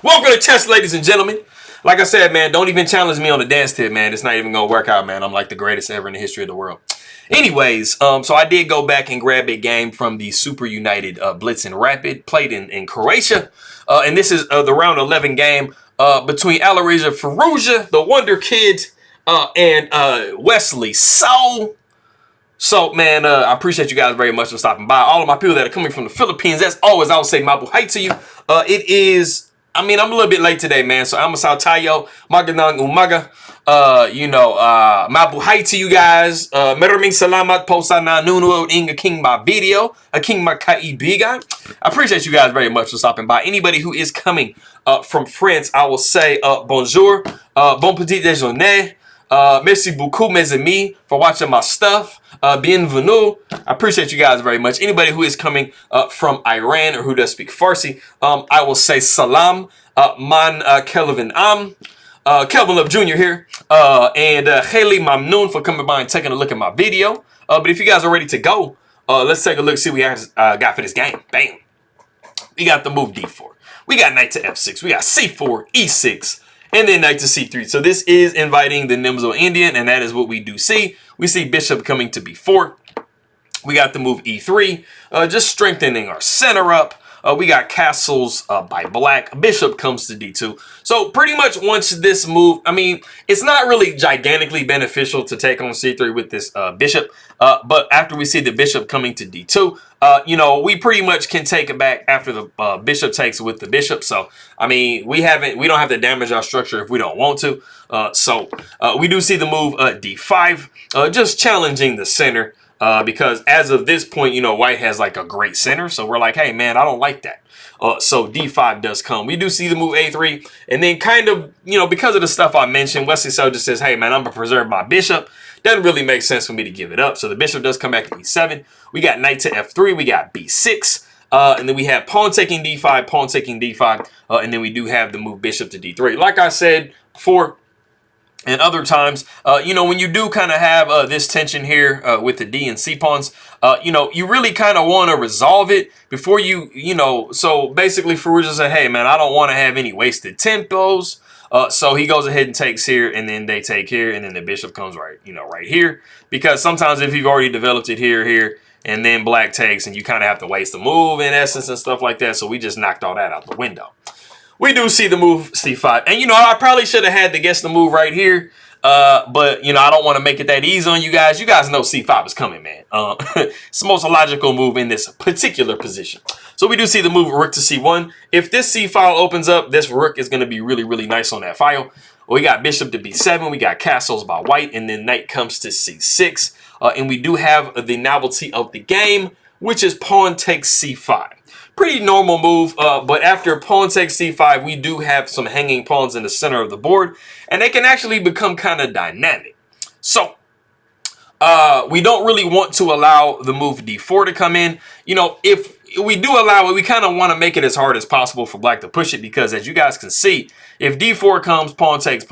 Welcome to chess, ladies and gentlemen. Like I said, man, don't even challenge me on the dance tip, man. It's not even gonna work out, man. I'm like the greatest ever in the history of the world. Anyways, so I did go back and grab a game from the SuperUnited Blitz Rapid, played in Croatia, and this is the round 11 game between Alireza Firouzja, the Wonder Kid, and Wesley. So, man, I appreciate you guys very much for stopping by. All of my people that are coming from the Philippines, as always, I will say mabuhay to you. It is, I'm a little bit late today, man. So, I'm a tayo, magandang umaga. Mabuhay to you guys. Maraming salamat po sa nanonood ng aking video, aking kaibigan. I appreciate you guys very much for stopping by. Anybody who is coming from France, I will say bonjour, bon petit déjeuner. Merci beaucoup, mes amis, for watching my stuff. Bienvenue. I appreciate you guys very much. Anybody who is coming from Iran or who does speak Farsi, I will say salam. Man Kelvin Kelvin Love Jr. here. And Haley Mamnoon for coming by and taking a look at my video. But if you guys are ready to go, let's take a look, see what we got for this game. Bam. We got the move D4. We got knight to F6. We got C4, E6. And then knight to c3. So this is inviting the Nimzo-Indian, and that is what we do see. We see bishop coming to b4. We got the move e3, just strengthening our center up. We got castles by black. Bishop comes to d2. So pretty much once this move, it's not really gigantically beneficial to take on c3 with this bishop. But after we see the bishop coming to d2, we pretty much can take it back after the bishop takes with the bishop. So, we don't have to damage our structure if we don't want to. We do see the move d5, just challenging the center. Because as of this point, white has like a great center. So we're like, hey, man, I don't like that. So d5 does come. We do see the move a3. And then kind of, because of the stuff I mentioned, Wesley just says, hey, man, I'm going to preserve my bishop. Doesn't really make sense for me to give it up. So the bishop does come back to e7. We got knight to f3. We got b6. And then we have pawn taking d5, pawn taking d5. And then we do have the move bishop to d3. Like I said before, and other times, when you do kind of have this tension here with the D and C pawns, you really kind of want to resolve it before so basically Firouzja said, hey, man, I don't want to have any wasted tempos. So he goes ahead and takes here, and then they take here, and then the bishop comes right here. Because sometimes if you've already developed it here, and then black takes, and you kind of have to waste the move in essence and stuff like that. So we just knocked all that out the window. We do see the move c5. And, I probably should have had to guess the move right here. But, I don't want to make it that easy on you guys. You guys know c5 is coming, man. It's the most logical move in this particular position. So we do see the move rook to c1. If this c file opens up, this rook is going to be really, really nice on that file. We got bishop to b7. We got castles by white. And then knight comes to c6. And we do have the novelty of the game, which is pawn takes c5. Pretty normal move, but after pawn takes c5, we do have some hanging pawns in the center of the board, and they can actually become kind of dynamic. So, we don't really want to allow the move d4 to come in. If we do allow it, we kind of want to make it as hard as possible for black to push it, because as you guys can see, if d4 comes, pawn takes,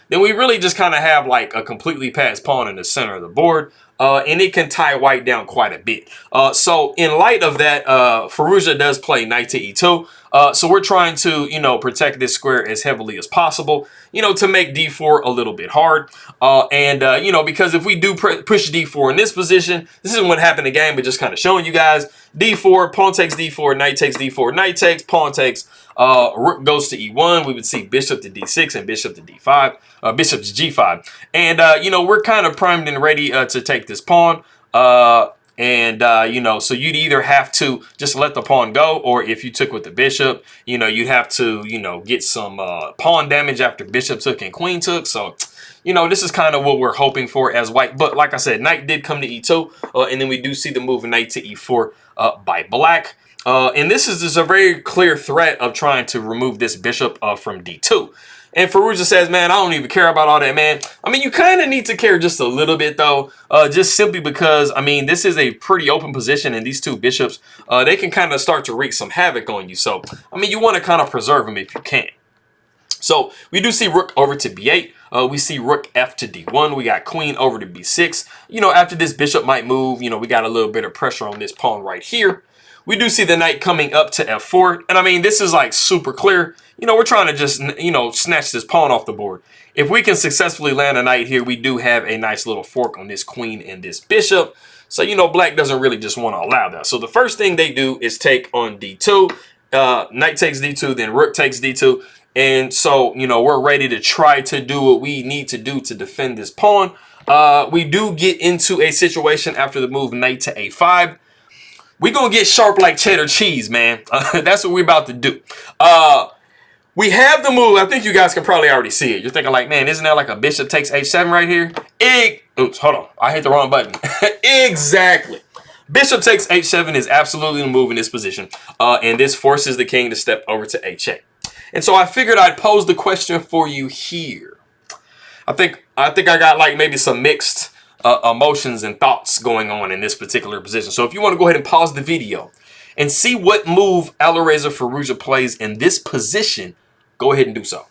then we really just kind of have like a completely passed pawn in the center of the board. And it can tie white down quite a bit. So in light of that, Firouzja does play knight to e2. So we're trying to, protect this square as heavily as possible, to make d4 a little bit hard. Because if we do push d4 in this position, this isn't what happened in the game, but just kind of showing you guys. d4, pawn takes d4, knight takes d4, knight takes, pawn takes, rook goes to e1. We would see bishop to d6 and bishop to d5, bishop to g5. And, we're kind of primed and ready to take this pawn. So you'd either have to just let the pawn go, or if you took with the bishop, you'd have to, get some pawn damage after bishop took and queen took. So, this is kind of what we're hoping for as white. But like I said, knight did come to e2, and then we do see the move knight to e4 by black. And this is just a very clear threat of trying to remove this bishop from d2. And Firouzja says, man, I don't even care about all that, man. You kind of need to care just a little bit, though, just simply because, this is a pretty open position, and these two bishops, they can kind of start to wreak some havoc on you. So, you want to kind of preserve them if you can. So, we do see rook over to b8. We see rook f to d1. We got queen over to b6. After this bishop might move, we got a little bit of pressure on this pawn right here. we do see the knight coming up to f4. And I mean, this is like super clear. You know, we're trying to just, you know, snatch this pawn off the board. If we can successfully land a knight here, we do have a nice little fork on this queen and this bishop. So, you know, black doesn't really just want to allow that. So the first thing they do is take on d2. Knight takes d2, then rook takes d2. And so, you know, we're ready to try to do what we need to do to defend this pawn. We do get into a situation after the move knight to a5. We're going to get sharp like cheddar cheese, man. That's what we're about to do. We have the move. I think you guys can probably already see it. You're thinking like, man, isn't that like a bishop takes h7 right here? Oops, hold on. I hit the wrong button. Exactly. Bishop takes h7 is absolutely the move in this position. And this forces the king to step over to h8. And so I figured I'd pose the question for you here. I think I got like maybe some mixed emotions and thoughts going on in this particular position. So if you want to go ahead and pause the video and see what move Alireza Firouzja plays in this position, go ahead and do so.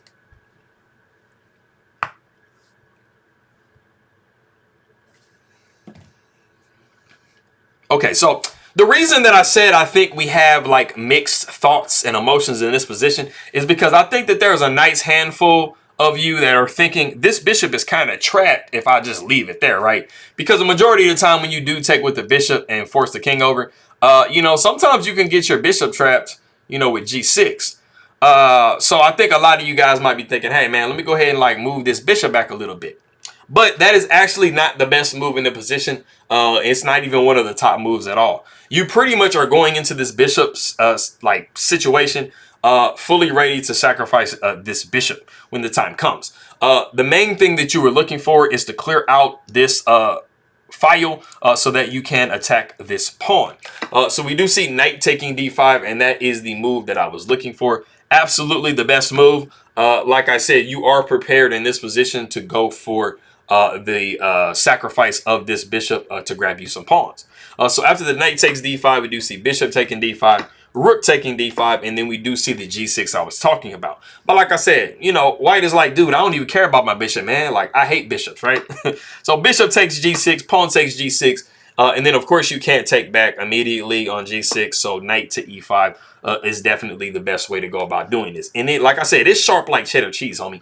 Okay, so the reason that I said I think we have like mixed thoughts and emotions in this position is because I think that there's a nice handful of you that are thinking this bishop is kind of trapped if I just leave it there, right? Because the majority of the time when you do take with the bishop and force the king over, you know, sometimes you can get your bishop trapped, you know, with g6. So I think a lot of you guys might be thinking, hey, man, let me go ahead and like move this bishop back a little bit. But that is actually not the best move in the position. It's not even one of the top moves at all. You pretty much are going into this bishop's like situation fully ready to sacrifice this bishop when the time comes. The main thing that you were looking for is to clear out this file so that you can attack this pawn. So we do see knight taking d5, and that is the move that I was looking for. Absolutely the best move. Like I said, you are prepared in this position to go for the sacrifice of this bishop to grab you some pawns. So after the knight takes d5, we do see bishop taking d5, rook taking d5, and then we do see the g6 I was talking about. But like I said, you know, white is like, dude, I don't even care about my bishop, man. Like, I hate bishops, right? So bishop takes g6, pawn takes g6, and then, of course, you can't take back immediately on g6, so knight to e5 is definitely the best way to go about doing this. And it, like I said, it's sharp like cheddar cheese, homie.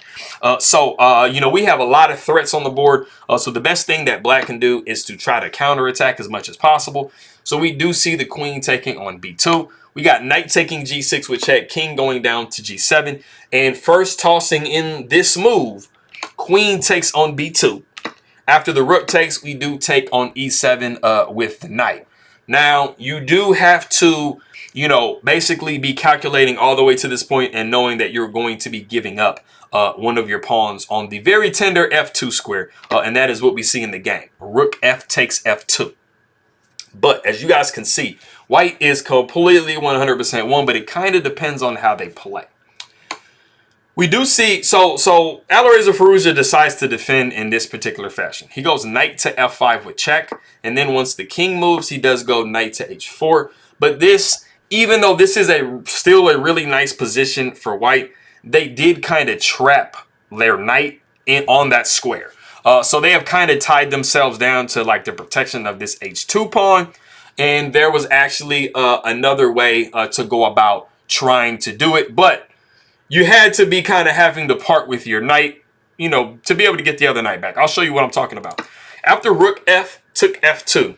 You know, we have a lot of threats on the board, so the best thing that black can do is to try to counterattack as much as possible. So we do see the queen taking on b2. We got knight taking g6 with check, king going down to g7, and first tossing in this move, queen takes on b2. After the rook takes, we do take on e7 with the knight. Now, you do have to, you know, basically be calculating all the way to this point and knowing that you're going to be giving up one of your pawns on the very tender f2 square, and that is what we see in the game. Rook f takes f2. But as you guys can see, white is completely 100% won, but it kind of depends on how they play. We do see, so Alireza Firouzja decides to defend in this particular fashion. He goes knight to f5 with check, and then once the king moves, he does go knight to h4. But this, even though this is still a really nice position for white, they did kind of trap their knight on that square. So they have kind of tied themselves down to like the protection of this h2 pawn. And there was actually another way to go about trying to do it. But you had to be kind of having to part with your knight, you know, to be able to get the other knight back. I'll show you what I'm talking about. After rook f took f2,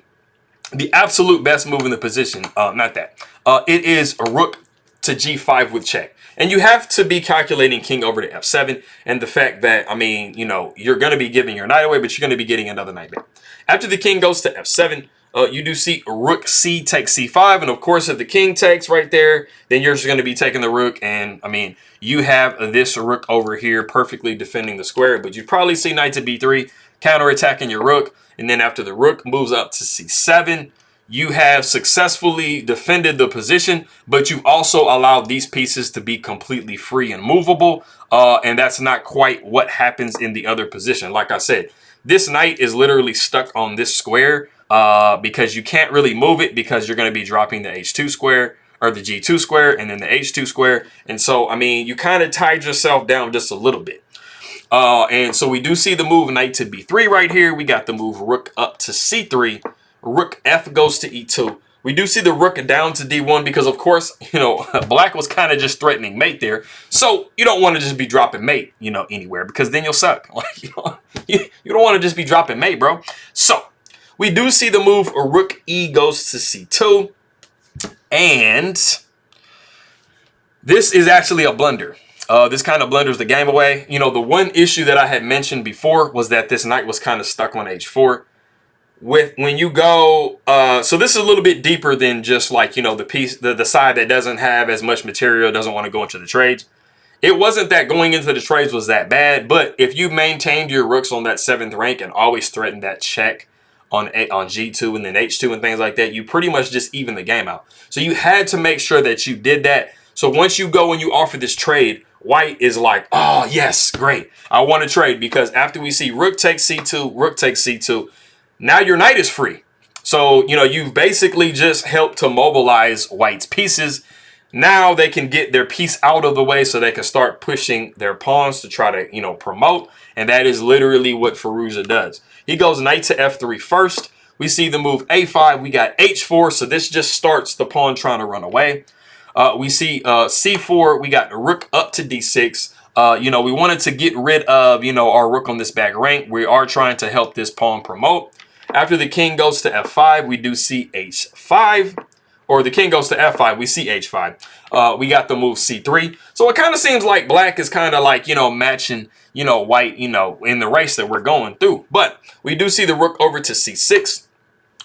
the absolute best move in the position, it is a rook to g5 with check. And you have to be calculating king over to f7 and the fact that, I mean, you know, you're going to be giving your knight away, but you're going to be getting another knight back. After the king goes to f7, you do see rook c takes c5. And of course, if the king takes right there, then you're just going to be taking the rook. And I mean, you have this rook over here perfectly defending the square, but you probably see knight to b3, counterattacking your rook. And then after the rook moves up to c7, you have successfully defended the position, but you also allowed these pieces to be completely free and movable. And that's not quite what happens in the other position. Like I said, this knight is literally stuck on this square because you can't really move it because you're going to be dropping the h2 square or the g2 square and then the h2 square. And so, I mean, you kind of tied yourself down just a little bit. And so we do see the move knight to b3 right here. We got the move rook up to c3. Rook f goes to e2. We do see the rook down to D1 because, of course, you know, black was kind of just threatening mate there. So you don't want to just be dropping mate, you know, anywhere, because then you'll suck. Like, you know, you don't want to just be dropping mate, bro. So we do see the move rook E goes to C2. And this is actually a blunder. This kind of blunders the game away. You know, the one issue that I had mentioned before was that this knight was kind of stuck on H4. When you go, so this is a little bit deeper than just like, you know, the piece, the side that doesn't have as much material, doesn't want to go into the trades. It wasn't that going into the trades was that bad, but if you maintained your rooks on that 7th rank and always threatened that check on G2 and then H2 and things like that, you pretty much just even the game out. So you had to make sure that you did that. So once you go and you offer this trade, white is like, oh, yes, great. I want to trade, because after we see rook takes C2, rook takes C2, now your knight is free. So, you know, you've basically just helped to mobilize white's pieces. Now they can get their piece out of the way so they can start pushing their pawns to try to, you know, promote. And that is literally what Firouzja does. He goes knight to F3 first. We see the move A5. We got H4. So this just starts the pawn trying to run away. We see C4. We got rook up to D6. You know, we wanted to get rid of, you know, our rook on this back rank. We are trying to help this pawn promote. After the king goes to F5, we do see H5. Or the king goes to F5, we see H5. We got the move C3. So it kind of seems like black is kind of like, you know, matching, you know, white, you know, in the race that we're going through. But we do see the rook over to C6.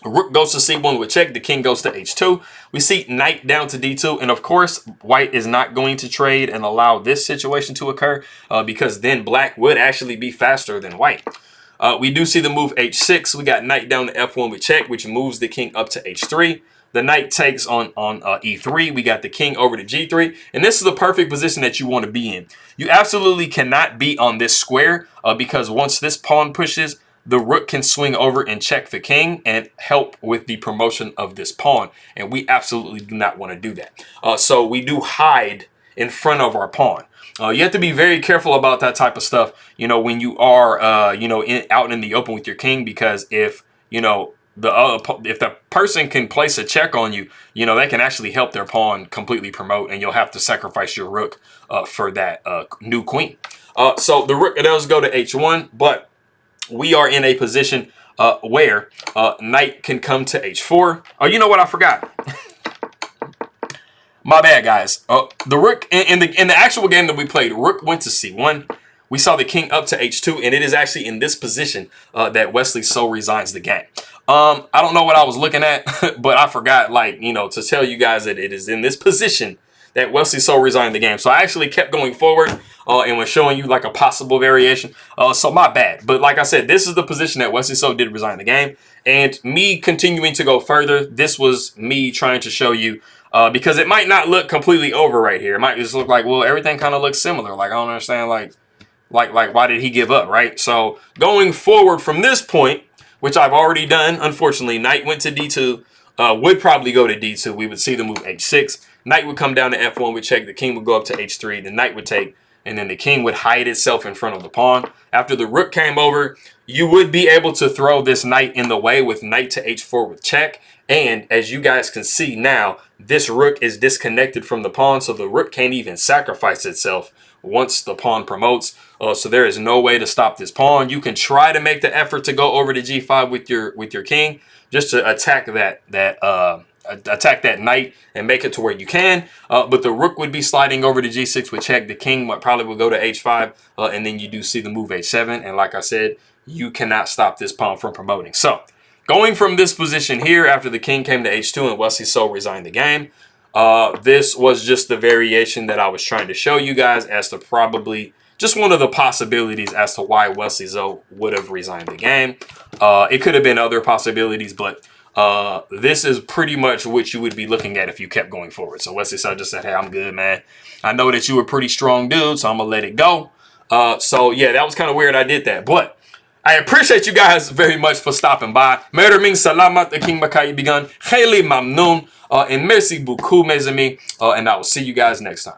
Rook goes to C1 with check. The king goes to H2. We see knight down to D2. And of course, white is not going to trade and allow this situation to occur because then black would actually be faster than white. We do see the move H6. We got knight down to F1 with check, which moves the king up to H3. The knight takes on E3. We got the king over to G3. And this is the perfect position that you want to be in. You absolutely cannot be on this square because once this pawn pushes, the rook can swing over and check the king and help with the promotion of this pawn. And we absolutely do not want to do that. So we do hide in front of our pawn. You have to be very careful about that type of stuff, you know, when you are, you know, out in the open with your king, because if, you know, if the person can place a check on you, you know, they can actually help their pawn completely promote, and you'll have to sacrifice your rook for that new queen. So the rook does go to H1, but we are in a position where knight can come to H4. Oh, you know what? I forgot. My bad, guys. The rook in the actual game that we played, rook went to C1. We saw the king up to H2, and it is actually in this position that Wesley so resigns the game. I don't know what I was looking at, but I forgot, like, you know, to tell you guys that it is in this position that Wesley so resigned the game. So I actually kept going forward and was showing you like a possible variation. So my bad. But like I said, this is the position that Wesley so did resign the game. And me continuing to go further, this was me trying to show you because it might not look completely over right here. It might just look like, well, everything kind of looks similar. Like, I don't understand, like why did he give up, right? So going forward from this point, which I've already done, unfortunately, knight went to D2, would probably go to D2. We would see the move H6. Knight would come down to F1 with check. The king would go up to H3. The knight would take, and then the king would hide itself in front of the pawn. After the rook came over, you would be able to throw this knight in the way with knight to H4 with check. And as you guys can see now, this rook is disconnected from the pawn, so the rook can't even sacrifice itself once the pawn promotes. So there is no way to stop this pawn. You can try to make the effort to go over to G5 with your king, just to attack that knight and make it to where you can. But the rook would be sliding over to G6 with check. The king probably will go to H5, and then you do see the move H7. And like I said, you cannot stop this pawn from promoting. So going from this position here, after the king came to H2 and Wesley so resigned the game, this was just the variation that I was trying to show you guys as to probably just one of the possibilities as to why Wesley so would have resigned the game. It could have been other possibilities, but this is pretty much what you would be looking at if you kept going forward. So Wesley so just said, hey, I'm good, man. I know that you were a pretty strong dude, so I'm going to let it go. So yeah, that was kind of weird I did that. But I appreciate you guys very much for stopping by. Merming salamat aking makaibigan. Khayli mamnoon. And merci beaucoup, mes amis. And I will see you guys next time.